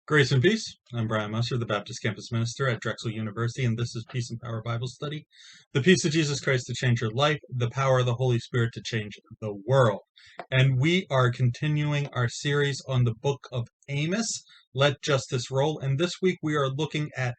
Grace and peace. I'm Brian Musser, the Baptist campus minister at Drexel University, and this is Peace and Power Bible Study. The peace of Jesus Christ to change your life, the power of the Holy Spirit to change the world. And we are continuing our series on the book of Amos, Let Justice Roll. And this week we are looking at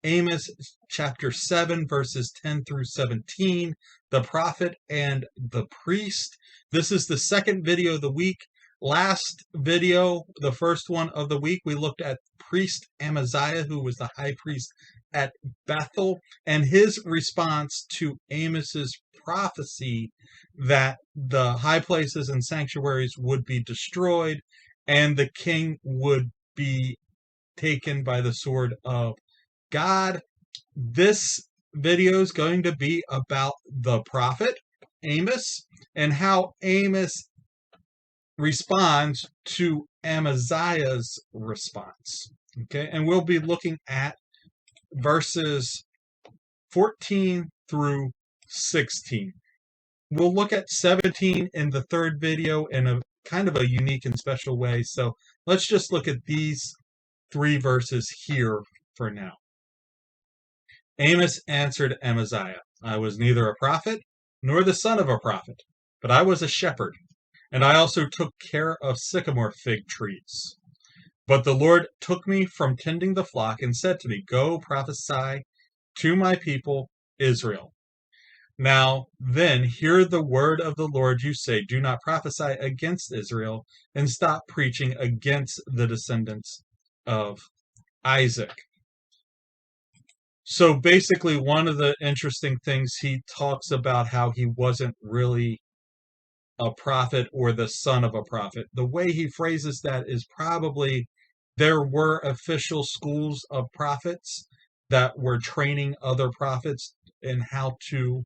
Amos chapter 7, verses 10 through 17, the prophet and the priest. This is the second video of the week. Last video, the first one of the week, we looked at priest Amaziah, who was the high priest at Bethel, and his response to Amos's prophecy that the high places and sanctuaries would be destroyed and the king would be taken by the sword of God. This video is going to be about the prophet Amos and how Amos responds to Amaziah's response. Okay, and we'll be looking at verses 14 through 16. We'll look at 17 in the third video in a kind of a unique and special way. So let's just look at these three verses here for now. Amos answered Amaziah, I was neither a prophet nor the son of a prophet, but I was a shepherd. And I also took care of sycamore fig trees. But the Lord took me from tending the flock and said to me, Go prophesy to my people Israel. Now then, hear the word of the Lord. You say, Do not prophesy against Israel, and stop preaching against the descendants of Isaac. So basically, one of the interesting things, he talks about how he wasn't really a prophet or the son of a prophet. The way he phrases that is probably there were official schools of prophets that were training other prophets in how to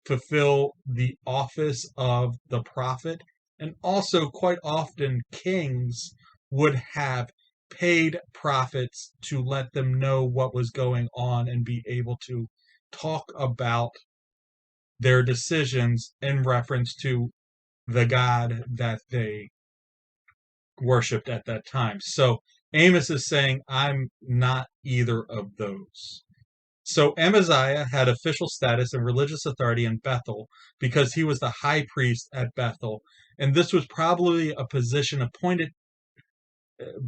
fulfill the office of the prophet. And also quite often kings would have paid prophets to let them know what was going on and be able to talk about their decisions in reference to the God that they worshipped at that time. So Amos is saying, I'm not either of those. So Amaziah had official status and religious authority in Bethel because he was the high priest at Bethel. And this was probably a position appointed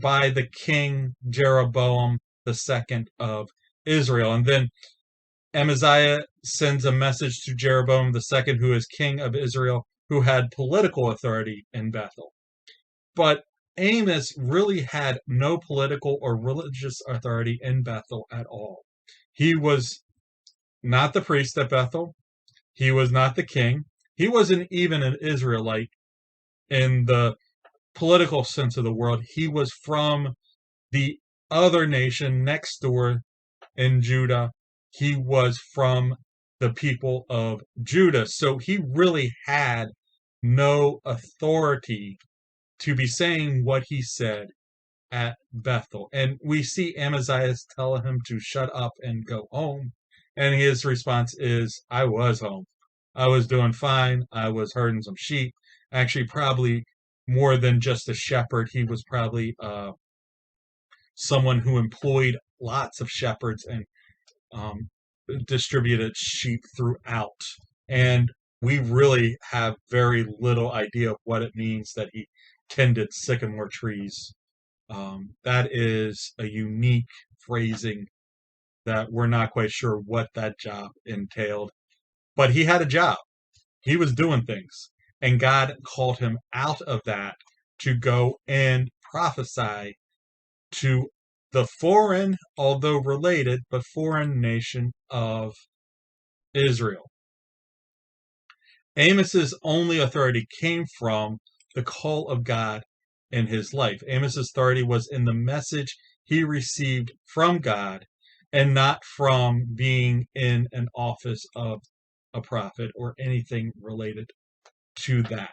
by the king Jeroboam II of Israel. And then Amaziah sends a message to Jeroboam II, who is king of Israel, who had political authority in Bethel. But Amos really had no political or religious authority in Bethel at all. He was not the priest at Bethel. He was not the king. He wasn't even an Israelite in the political sense of the word. He was from the other nation next door in Judah. He was from the people of Judah. So he really had no authority to be saying what he said at Bethel. And we see Amaziah tell him to shut up and go home. And his response is, I was home. I was doing fine. I was herding some sheep. Actually, probably more than just a shepherd. He was probably someone who employed lots of shepherds and distributed sheep throughout. And we really have very little idea of what it means that he tended sycamore trees. That is a unique phrasing that we're not quite sure what that job entailed. But he had a job. He was doing things. And God called him out of that to go and prophesy to the foreign, although related, but foreign nation of Israel. Amos's only authority came from the call of God in his life. Amos's authority was in the message he received from God and not from being in an office of a prophet or anything related to that.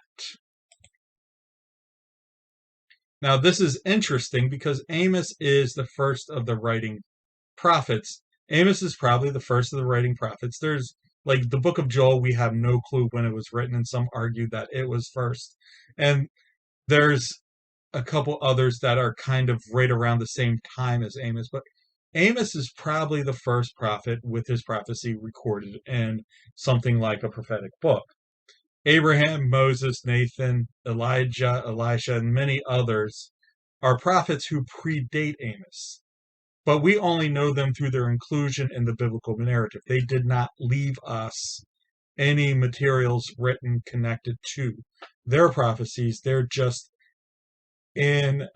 Now, this is interesting because Amos is the first of the writing prophets. Amos is probably the first of the writing prophets. There's like the book of Joel, we have no clue when it was written, and some argue that it was first. And there's a couple others that are kind of right around the same time as Amos, but Amos is probably the first prophet with his prophecy recorded in something like a prophetic book. Abraham, Moses, Nathan, Elijah, Elisha, and many others are prophets who predate Amos, but we only know them through their inclusion in the biblical narrative. They did not leave us any materials written connected to their prophecies. They're just in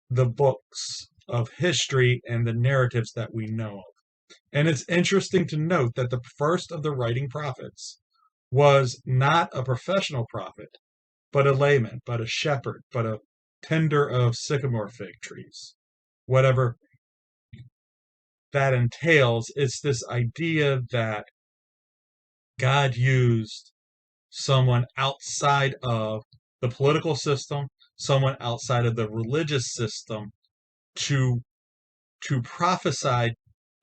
the books of history and the narratives that we know of. And it's interesting to note that the first of the writing prophets was not a professional prophet, but a layman, but a shepherd, but a tender of sycamore fig trees. Whatever that entails, it's this idea that God used someone outside of the political system, someone outside of the religious system to prophesy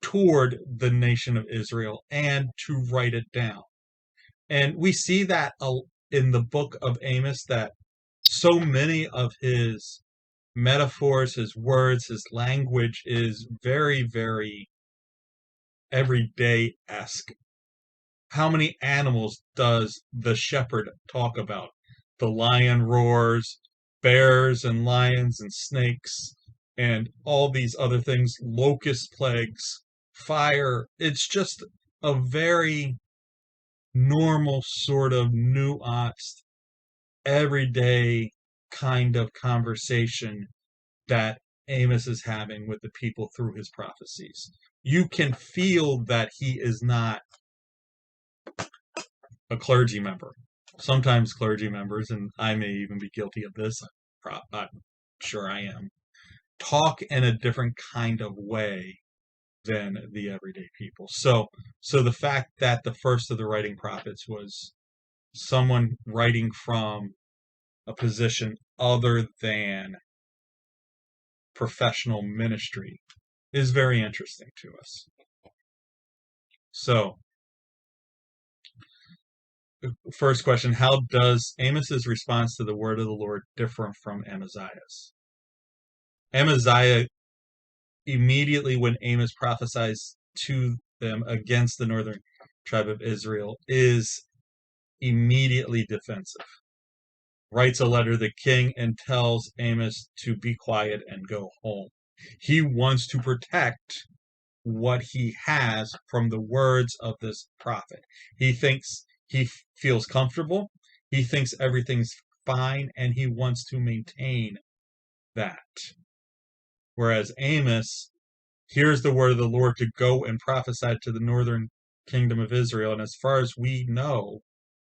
toward the nation of Israel and to write it down. And we see that in the book of Amos, that so many of his metaphors, his words, his language is very, very everyday-esque. How many animals does the shepherd talk about? The lion roars, bears and lions and snakes, and all these other things, locust plagues, fire. It's just a very normal sort of nuanced, everyday kind of conversation that Amos is having with the people through his prophecies. You can feel that he is not a clergy member. Sometimes clergy members, and I may even be guilty of this, I'm sure I am, talk in a different kind of way than the everyday people. So the fact that the first of the writing prophets was someone writing from a position other than professional ministry is very interesting to us. So, first question, how does Amos's response to the word of the Lord differ from Amaziah's? Amaziah, immediately when Amos prophesies to them against the northern tribe of Israel, is immediately defensive. Writes a letter to the king and tells Amos to be quiet and go home. He wants to protect what he has from the words of this prophet. He thinks he feels comfortable. He thinks everything's fine, and he wants to maintain that. Whereas Amos hears the word of the Lord to go and prophesy to the northern kingdom of Israel, and as far as we know,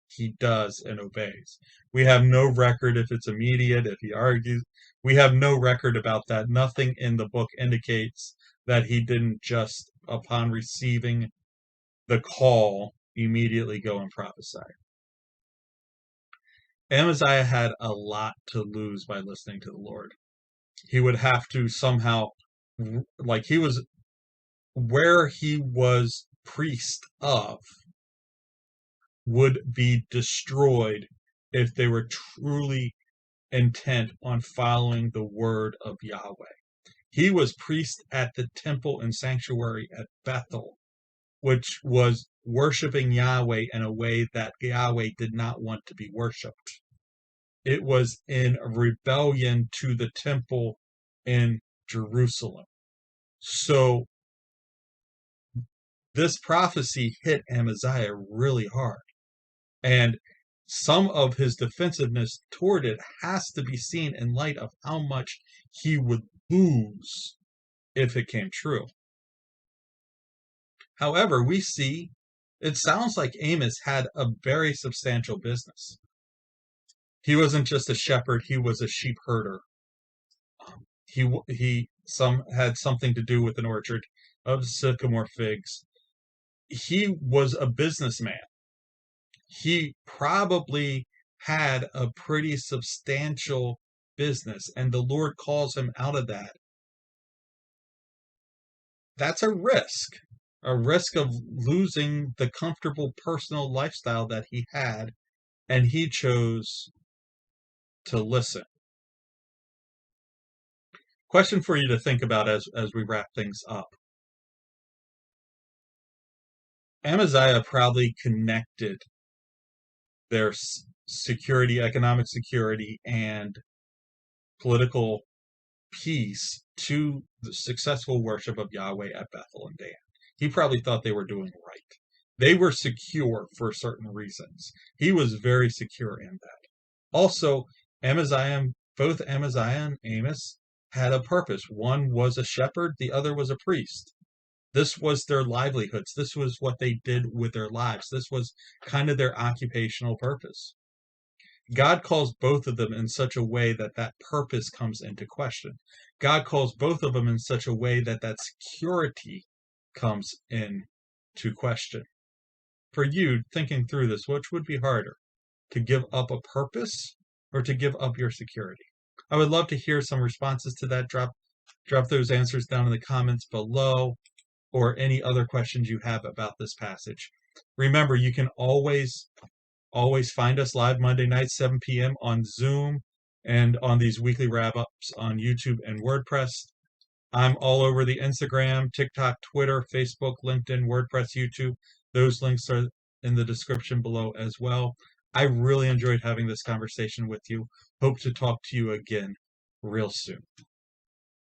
he does and obeys. We have no record if it's immediate, if he argues. We have no record about that. Nothing in the book indicates that he didn't just, upon receiving the call, immediately go and prophesy. Amaziah had a lot to lose by listening to the Lord. He would have to somehow, like he was, where he was priest of, would be destroyed if they were truly intent on following the word of Yahweh. He was priest at the temple and sanctuary at Bethel, which was worshiping Yahweh in a way that Yahweh did not want to be worshipped. It was in rebellion to the temple in Jerusalem. So this prophecy hit Amaziah really hard. And some of his defensiveness toward it has to be seen in light of how much he would lose if it came true. However, we see it sounds like Amos had a very substantial business. He wasn't just a shepherd, he was a sheep herder. He had something to do with an orchard of sycamore figs. He was a businessman. He probably had a pretty substantial business, and the Lord calls him out of that. That's a risk of losing the comfortable personal lifestyle that he had, and he chose to listen. Question for you to think about as we wrap things up. Amaziah probably connected their security, economic security, and political peace to the successful worship of Yahweh at Bethel and Dan. He probably thought they were doing right. They were secure for certain reasons. He was very secure in that. Also, Amaziah, both Amaziah and Amos had a purpose. One was a shepherd, the other was a priest. This was their livelihoods. This was what they did with their lives. This was kind of their occupational purpose. God calls both of them in such a way that that purpose comes into question. God calls both of them in such a way that that security comes into question. For you, thinking through this, which would be harder, to give up a purpose or to give up your security? I would love to hear some responses to that. Drop those answers down in the comments below, or any other questions you have about this passage. Remember, you can always find us live Monday nights, 7 p.m. on Zoom and on these weekly wrap-ups on YouTube and WordPress. I'm all over the Instagram, TikTok, Twitter, Facebook, LinkedIn, WordPress, YouTube. Those links are in the description below as well. I really enjoyed having this conversation with you. Hope to talk to you again real soon.